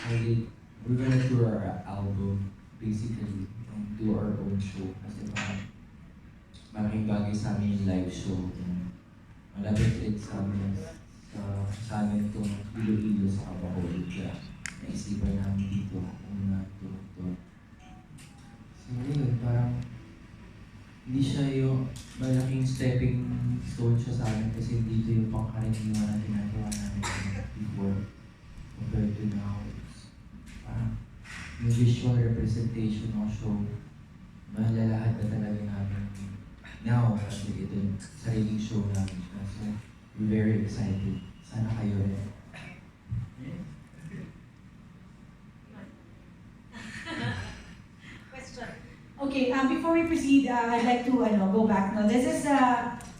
we're gonna do our album, basically, and do our own show. Kasi parang malaking bagay sa amin yung live show. And malapit rin sa amin, sa amin itong Iloilo sa Bacolod. Kaya naisipan namin dito kung to. So yun, parang hindi siya yung malaking stepping stone siya sa amin kasi dito yung pangkaraniwan na ginagawa namin before compared to now. It's parang yung visual representation ng show, malalahad na talaga namin now kasi ito yung sariling show namin siya. So, we're very excited. Sana kayo rin. Question. Okay, before we proceed, I'd like to go back now. This is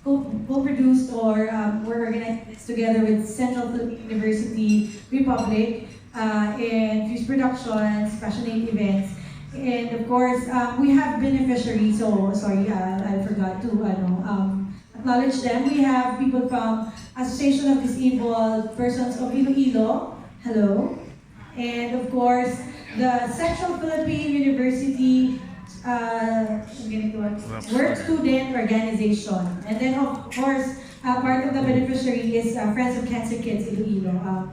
co-produced or we're organized this together with Central Philippine University Republic and Fuse Productions, Passionate Events. And of course, we have beneficiaries, so sorry, I forgot to acknowledge them. We have people from Association of Disabled Persons of Iloilo, hello. And of course, the Central Philippine University Work Student Organization. And then of course, part of the beneficiary is Friends of Cancer Kids Iloilo.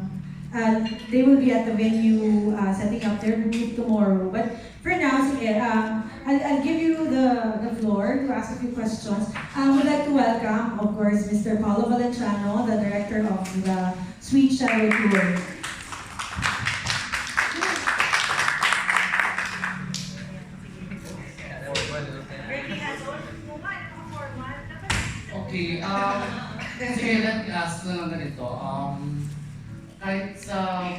They will be at the venue setting up their booth tomorrow. But for now, sige, I'll give you the floor to ask a few questions. I would like to welcome, of course, Mr. Paulo Valenciano, the director of the Sweet Shadow Tour. Okay, sige, let me ask na lang ganito. Kahit sa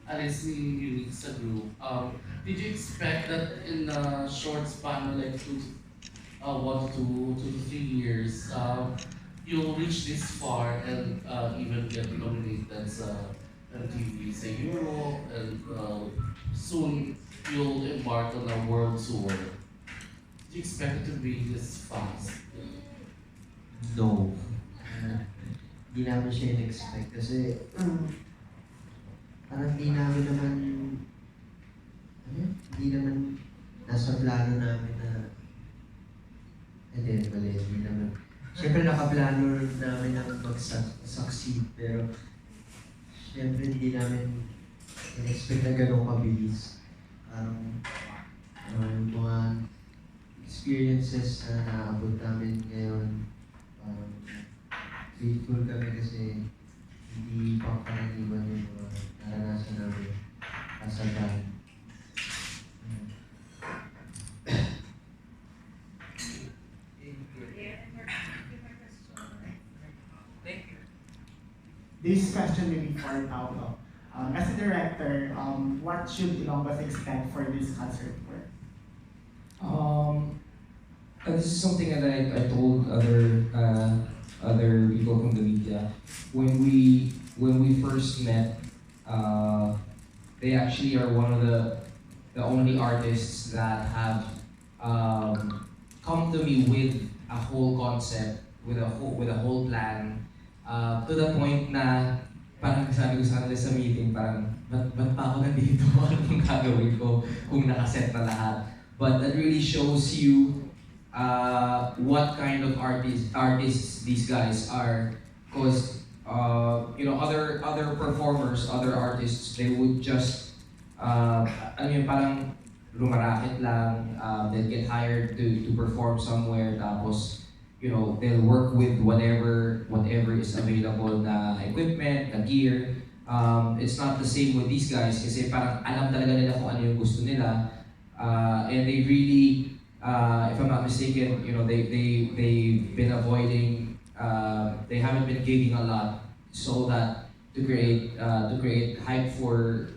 alis ni Unique sa group, did you expect that in a short span of like 2 to 3 years, you'll reach this far and even get nominated sa MTV sa Europe and soon you'll embark on a world tour? Did you expect it to be this fast? No. Hindi namin siya in-expect kasi parang hindi naman nasa plano namin na hindi naman. Siyempre nakaplano namin na mag-succeed pero siyempre hindi namin in-expect na gano'ng kabilis. Yung mga experiences na naabot namin ngayon, grateful kami kasi hindi pangkaraniwan yung mga naranasan namin kasagaan. This question may be for Paulo. As a director, what should Ilonggos expect for this concert tour? This is something that I told other people from the media. When we first met, they actually are one of the only artists that have come to me with a whole concept, with a whole plan, to the point na parang sabi ko sa kanila sa meeting, parang ba't pa ako nandito? Ano bang gagawin ko kung nakaset na lahat? But that really shows you what kind of artists these guys are, because other performers, other artists, they would just parang lumarakit lang, they'll get hired to perform somewhere, tapos they'll work with whatever is available na equipment, na gear. It's not the same with these guys kasi parang alam talaga nila kung ano yung gusto nila, and they really if I'm not mistaken, they've been avoiding, they haven't been gigging a lot, so that to create hype for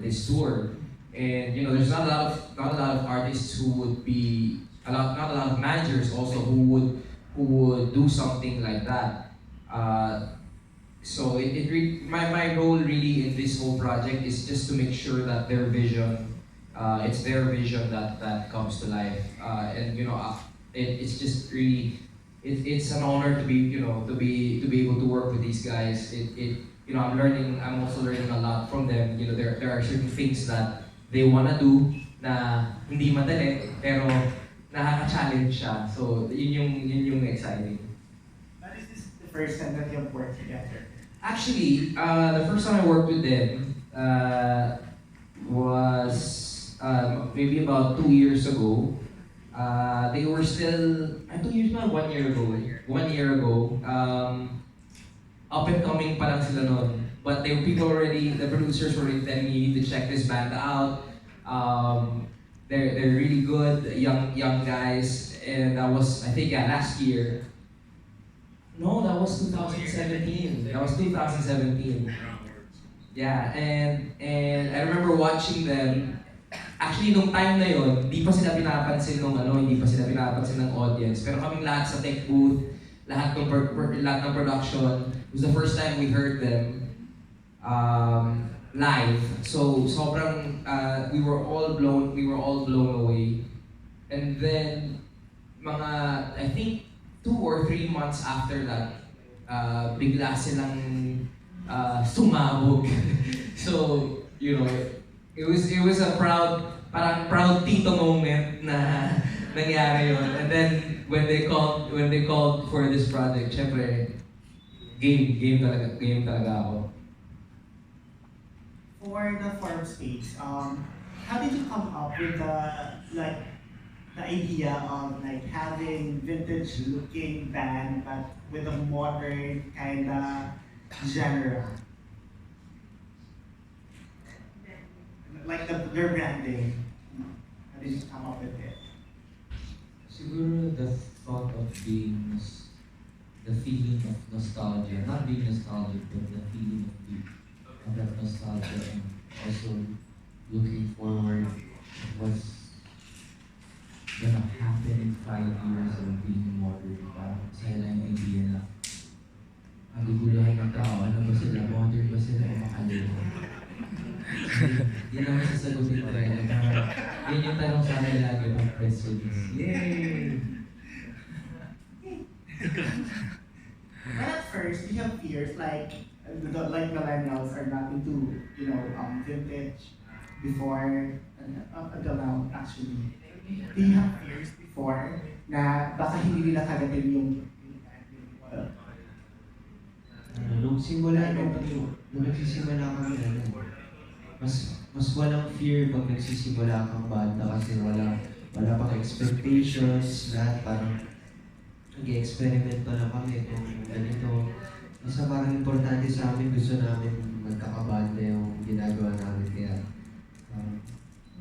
this tour. And there's not a lot of artists who would be not a lot of managers also who would do something like that. So my role really in this whole project is just to make sure that their vision. It's their vision that comes to life, and it's just really it's an honor to be to be able to work with these guys. I'm also learning a lot from them. There are certain things that they wanna do na hindi madali pero nakaka-challenge siya. So yun yung exciting. But is this the first time that you have worked together? Actually, the first time I worked with them was maybe about 2 years ago. They were still 2 years na, 1 year ago. 1 year ago, up and coming pa lang sila noon. But the producers were already telling me, you need to check this band out. They're really good, young guys, and that was, I think, last year. No, that was 2017. That was 2017. Yeah, and I remember watching them. Actually, nung time na yon, hindi pa sila pinapansin ng audience. Pero kaming lahat sa tech booth, lahat ng production, it was the first time we heard them live. So sobrang we were all blown away. And then I think 2 or 3 months after that, bigla silang sumabog. So, it was a proud tito moment na nangyari yun. And then when they called for this project, syempre game talaga ako. For the forum space, how did you come up with the idea of having vintage looking band but with a modern kind of genre? Like their branding. How did you come up with it? Siguro the thought of being, the feeling of nostalgia, not being nostalgic, but the feeling of that nostalgia, and also looking forward to what's gonna happen in 5 years of being modern. Parang masaya lang yung idea na naguguluhan ng tao, ano ba sila, modern ba sila o makalimutan? Yan ang masasagutin talaga. Yan yung tanong sa akin lagi pag press release. Yay! But at first, we have fears like millennials are not into vintage before until now actually. Do you have fears before na baka hindi nila kagatin yung Nung nagsisimula kami, mas walang fear pag nagsisimula kang banda kasi wala pang expectations, lahat parang nag-experiment pa lang kami kung ganito. Basta parang importante sa amin, gusto namin magkakabanda yung ginagawa namin kaya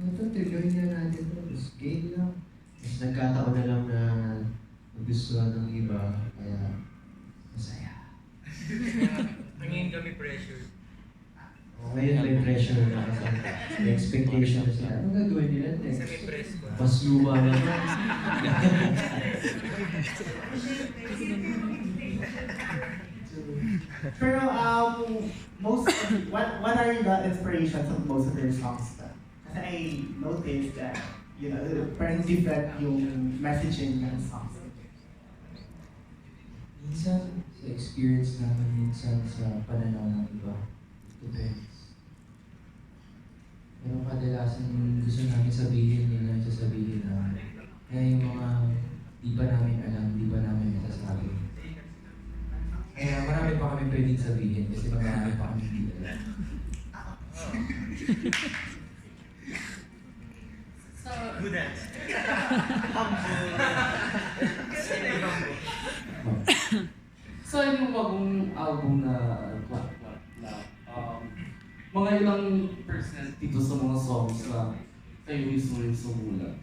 ito, triggerin na natin ito, just game lang. Mas nagkataon na lang na magustuhan ng iba, kaya masaya. Tingin kami pressure. Ngayon may pressure na kasi may expectation na sila. Ano gagawin nila next? Kasi may press ko. Mas luma naman. Pero what are the inspirations of most of their songs? Kasi I noticed that parang different yung messaging ng songs. Minsan sa experience namin, minsan sa pananaw ng iba. Depends. Pero kadalasan gusto namin sabihin nila, sasabihin namin. Kaya yung mga di pa namin alam, di pa namin masasabi. Kaya marami pa kami pwedeng sabihin kasi marami pa kami hindi alam. Good answer. So, yung bagong album na mga ilang percent dito sa mga songs na kayo mismo yung sumulat?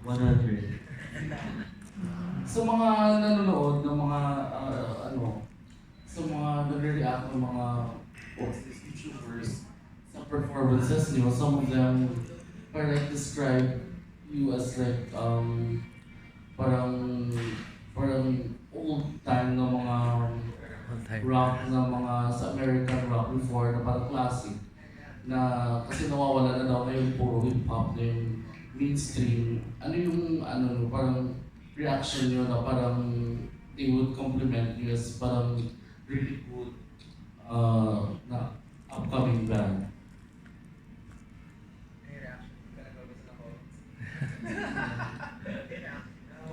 100. Sa mga nanonood ng mga sa mga nagre-react ng mga YouTubers sa performances niyo, some of them describe you as parang old time na mga rock na mga sa American rock before na parang classic na kasi nawawala na daw ngayon puro hip hop na yung mainstream. Ano yung parang reaction nyo na parang they would compliment you as parang really good na upcoming band?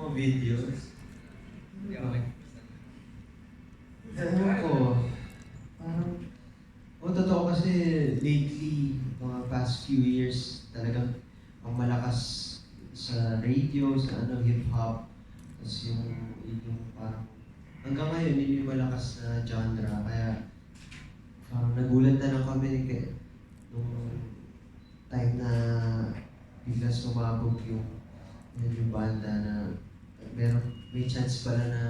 Mga videos. Ewan ko. Parang, totoo kasi lately, mga past few years, talagang ang malakas sa radio, sa hip-hop. Tapos yung parang, hanggang ngayon, yun yung malakas na genre. Kaya, parang nagulat na lang kami nung time na bigla sumabog yung banda na may chance pala na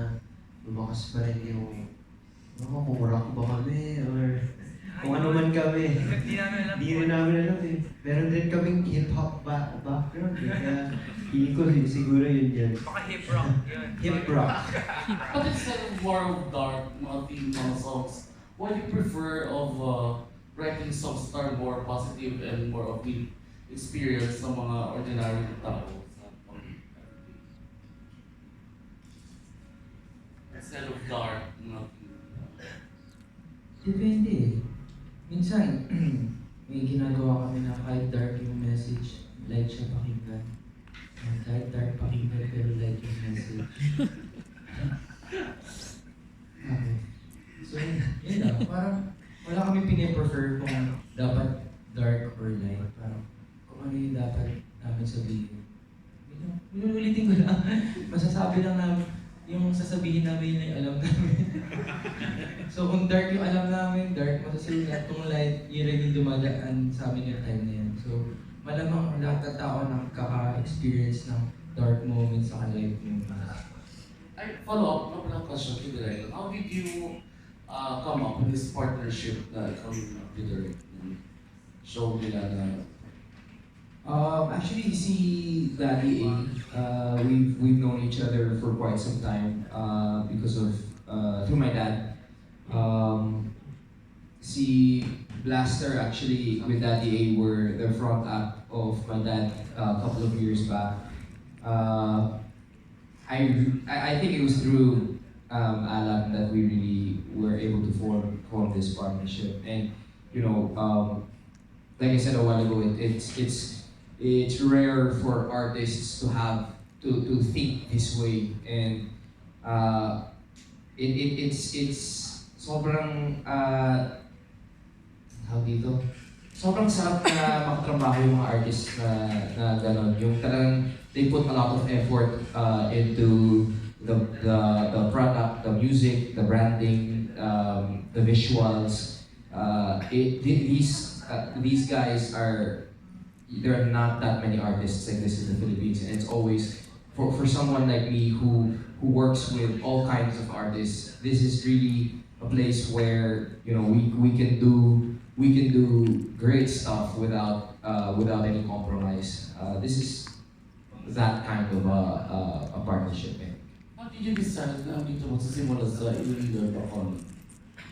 lumakas pa rin kung rock ba kami or kung ano man kami. Hindi namin alam. Hindi rin namin alam eh. Meron din kaming hip-hop background eh. Kaya hindi ko siguro yun yan. Baka hip rock. Yun. Hip rock. But instead of more of dark, mga theme mga songs, what do you prefer of writing songs that are more positive and more of the experience ng mga ordinary tao? Instead of dark, Depende eh. Minsan, may ginagawa kami na kahit dark yung message, light siya pakinggan. Kahit dark pakinggan, pero light yung message. Okay. So, yun lang. Parang wala kami piniprefer kung dapat dark or light. Parang kung ano yung dapat namin sabihin. Ulitin ko lang. Masasabi lang namin, yung sasabihin namin yun yung alam namin. So kung dark yung alam namin, dark masasulat. Kung light, yun rin yung dumadaan sa amin yung time na yan. So malamang lahat ng tao nakaka-experience ng dark moments sa life moments. I follow up na pala question to Direk. How did you come up with this partnership na coming up with Direk? Show nila na Actually, si Daddy A, we've known each other for quite some time because of through my dad. Si Blaster actually with Daddy A were the front act of my dad a couple of years back. I think it was through Alan that we really were able to form this partnership. And you know, like I said a while ago, it's rare for artists to have to think this way, and it's sobrang sobrang sarap na makatrabaho yung mga artists na gano'n. Yung talagang they put a lot of effort into the product, the music, the branding, the visuals. These guys there are not that many artists like this in the Philippines, and it's always for someone like me who works with all kinds of artists. This is really a place where we can do great stuff without any compromise. This is that kind of a partnership. how did you decide na dito magsisimula sa Iloilo Bacon?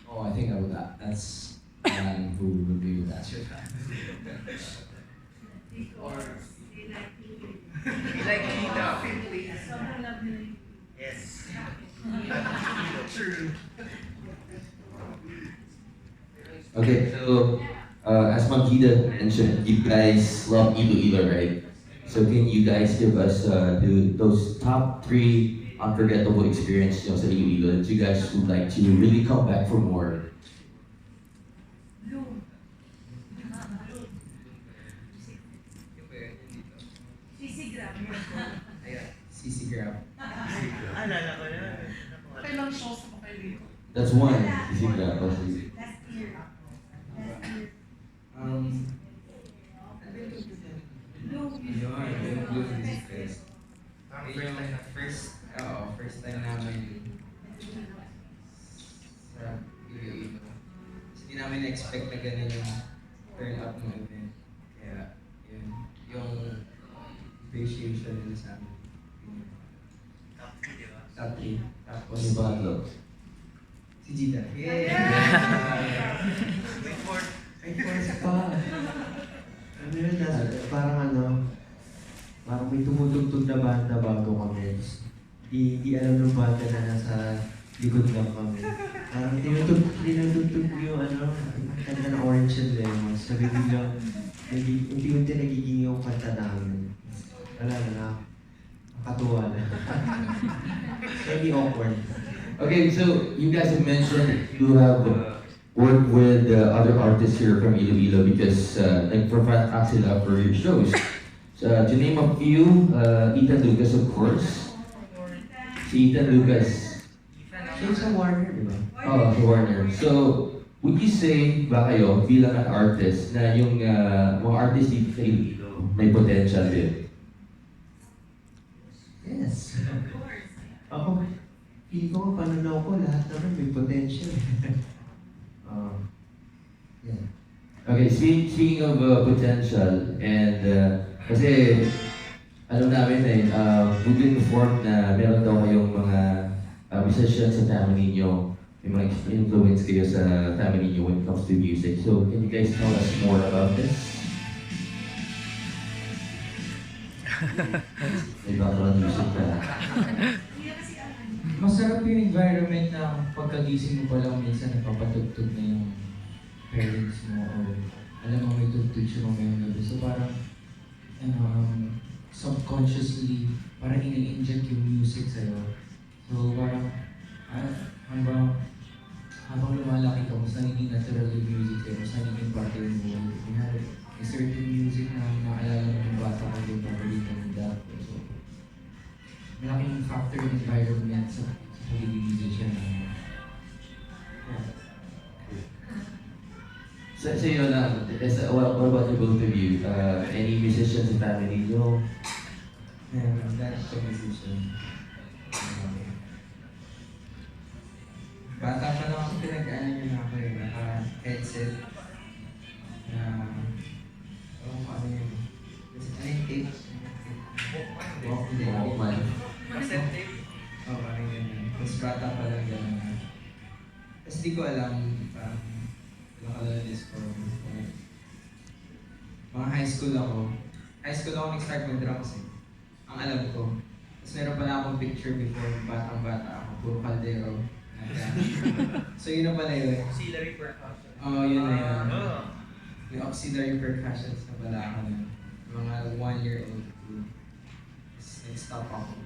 Oh, I think that's who would be with that. Or Like Nina, please. Yes. True. Okay, so as Magida mentioned, you guys love Iloilo, right? So can you guys give us those top 3 unforgettable experiences sa Iloilo that you guys would like to really come back for more? CC Grab. Alala ko na. kailang shows pa kayo dito? That's one. Is it that? First time namin sa Iloilo. Hindi namin na-expect na ganun yung turn up ng event. Kaya, yun, yung appreciation nila sa amin. Top 3, di ba? Top 3. Tapos, Ano ba ito? si Gita. May 4. Ay, force pa. Ano yun, parang may tumutugtog na banda bago kami. di alam ng bata na nasa likod lang kami. Parang tinutugtog yung kanta ng Orange and Lemon. Sabi biglang, unti-unti nagiging yung kanta namin. Wala na, nakakatuwa na. Very awkward. Okay, so you guys have mentioned you have worked with other artists here from Iloilo because nag-perform sila for your shows. So, to name a few, Ethan Lucas of course. Si Ethan Lucas. Siya sa Warner, di ba? Oh, si Warner. So, would you say ba kayo bilang an artist na yung mga artist dito sa Iloilo may potential din? Yes. Ako, feeling ko pananaw ko lahat naman may potential. Yeah. Okay, speaking of potential, and kasi alam namin we've been informed na meron daw kayong mga musicians sa family niyo, may mga influence kayo sa family niyo when it comes to music. So, can you guys tell us more about this? May background music na. Masarap yung environment na pagkagising mo pa lang minsan napapatugtog na yung parents mo or alam mo may tugtog siya mamayang gabi. So parang subconsciously parang ini-inject yung music sa'yo. So parang habang lumalaki ka, mas nagiging natural yung music sa'yo, mas nagiging parte yung buhay. Kunyari, may certain music na naalala mo yung bata ka yung paborito ng dad. So, malaking factor yung environment sa pagiging musician. So yun lang, what about the both of you? Any musicians in family niyo? That's a musician. Bata pa lang ako, pinag-ano yun ako naka-headset. Ewan ko ano yun. Ano yung tape? Walkman. Cassette tape. Oo, parang ganyan. Tapos bata pa lang gano'n. Tapos di ko alam, nakalala ko. Mga high school ako nag-start mag-drums eh. Ang alam ko. Tapos meron pala akong picture before, batang-bata ako, puro kaldero. So yun na pala yun. Auxiliary percussion. Oo, yun na yun. Oh. Yung auxiliary percussions na pala ako nun. Mga 1-year-old. Tapos nag-stop ako.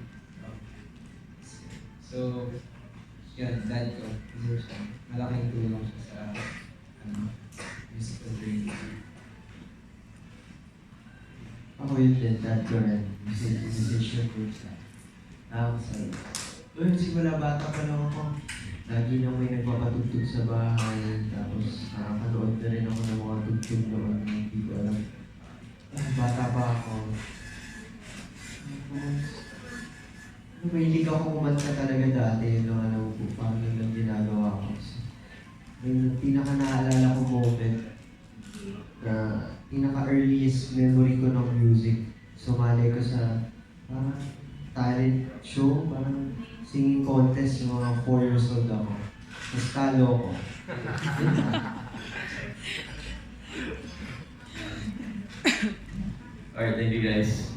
So, yun, dad ko, musician. Malaking tulong siya sa musical journey. Ako yun din, dad ko rin. Musician groups na. Simula bata pa lang ako. Lagi na may nagpapatugtog sa bahay. Tapos nakapanood na rin ako ng mga tugtog noon. Hindi ko alam. Bata pa ako. Mahilig ako kumanta talaga dati. Nung alam ko paano lang ginagawa ko. Yung pinaka-naalala ko moment na pinaka-earliest memory ko ng music. Sumali ko sa parang talent show, parang singing contest yung mga 4 years old ako. Mas talo ko. Alright, thank you guys.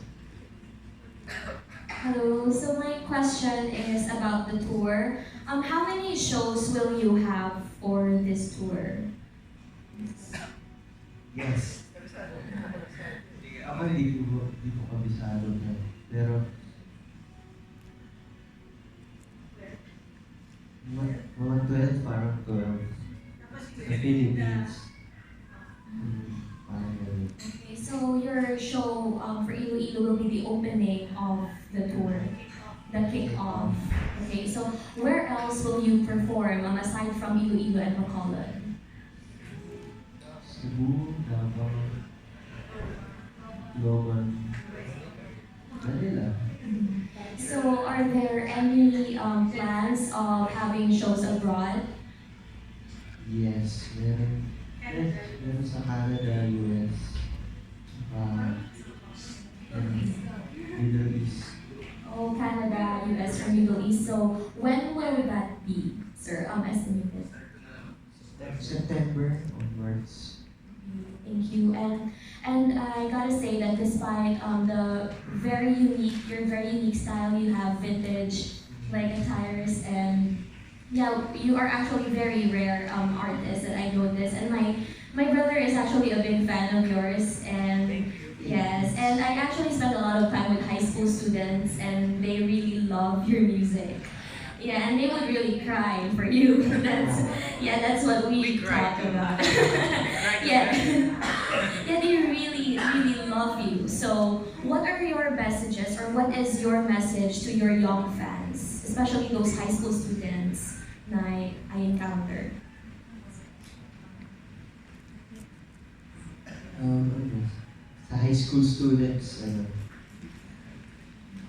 Hello, so my question is about the tour. How many shows will you have for this tour? Yes. Ako hindi ko kabisado na. Pero mga 12, parang 12. Sa Philippines. Parang ganun. Okay, so your show for Iloilo will be the opening of the tour, the kick-off. Okay, so where else will you perform aside from Iloilo and Bacolod? Cebu, Davao, Logan, Manila. So are there any plans of having shows abroad? Yes, meron sa Canada, US, Middle East. Oh, Canada, US, or Middle East. So when will that be, sir? Estimated. September onwards. Thank you. And I gotta say that despite your very unique style, you have vintage like attires, and yeah, you are actually very rare artist that I noticed, and my brother is actually a big fan of yours, and yes, and I actually spent a lot of time with high school students, and they really love your music. Yeah, and they would really cry for you. That's what we talk about. Yeah, yeah, they really love you. So, what are your messages, or what is your message to your young fans, especially those high school students na I encountered? Sa high school students,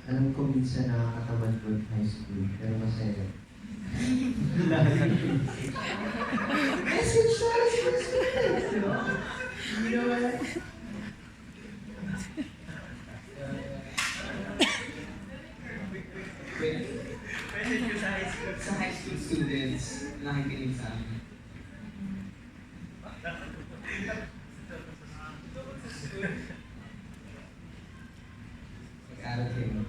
alam ko minsan nakakatamad mag high school, pero masaya. Message sa high school students, di ba? You know what? Message ko sa high school students na nakikinig sa amin. Mag-aral kayo.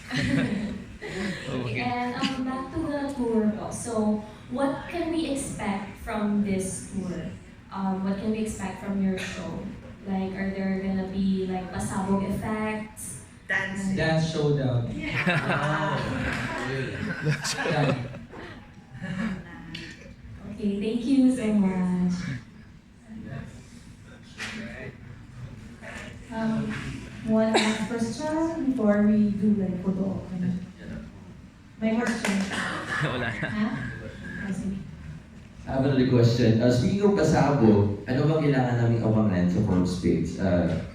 Okay, and back to the tour po. So, what can we expect from this tour? What can we expect from your show? Like, are there gonna be like pasabog effects? Dance showdown. Okay, thank you so much. One last question before we do like photo. My question. Wala na. Ha? Ah, sige. I have another question. Speaking of pasabog, ano bang kailangan namin abangan sa Four of Spades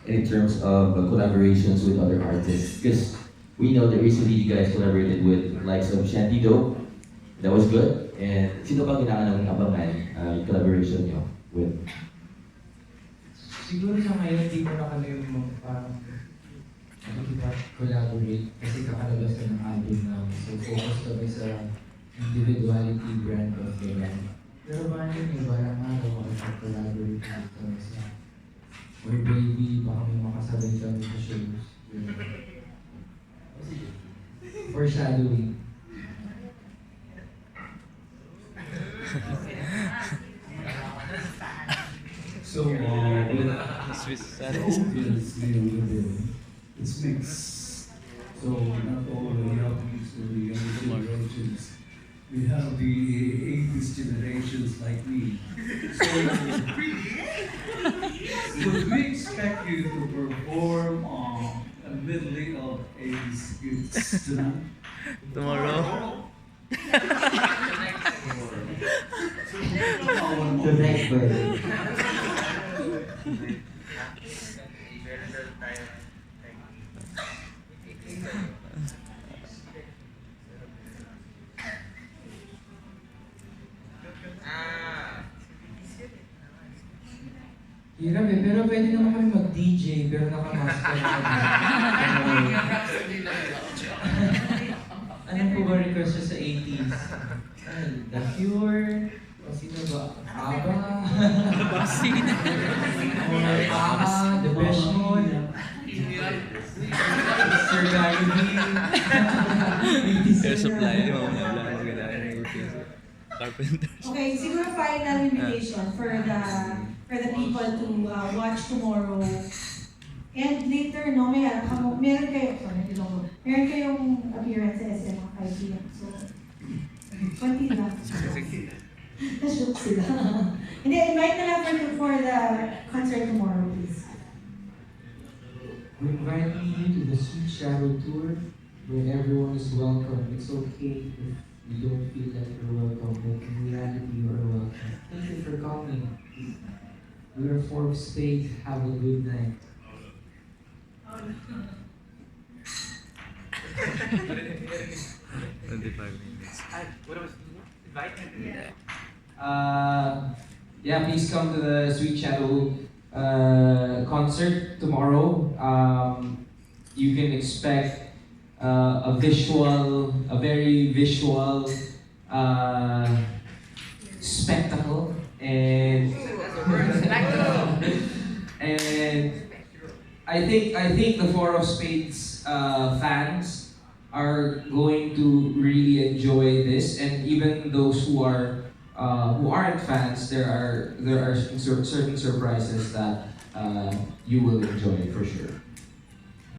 in terms of collaborations with other artists? Because we know that recently you guys collaborated with likes of Shanty Dope. That was good. And sino bang kailangan namin abangan yung collaboration nyo with? Siguro sa ngayon, di mo na kami parang collaborate kasi kakalabas na ng album namin. So focus kami sa individuality brand of the band. Pero ba yun parang araw makapag-collaborate kami sa or baby, baka may makasabay kami sa shows. Foreshadowing. So, it's mixed. So, not all the youngs or the younger generations. We have the 80s generations like me. So we expect you to perform a medley of 80s hits tonight. Tomorrow? Tonight, bird. Hirap eh, pero pwede naman kami mag-DJ, pero naka-master kami. Anong po ba request siya sa 80s? The Cure? O sino ba? ABBA? ABBA? The Best Mode? Sir Gary B? Air supply, mga maganda carpenters. Okay, siguro final invitation for the people to watch tomorrow. And later, no, meron kayong appearance sa SM mga kaibigan. So, konti lang. Na-shoot sila. Hindi, invite na lang for the concert tomorrow, please. We're inviting you to the Sweet Shadow Tour, where everyone is welcome. It's okay if you don't feel like you're welcome, but in reality you are welcome. Thank you for coming. We are Four of Spades. Have a good night. 25 minutes. What was invite? Yeah, please come to the Sweet Shadow concert tomorrow. You can expect a very visual spectacle, and and I think the Four of Spades fans are going to really enjoy this, and even those who aren't fans, there are certain surprises that you will enjoy for sure.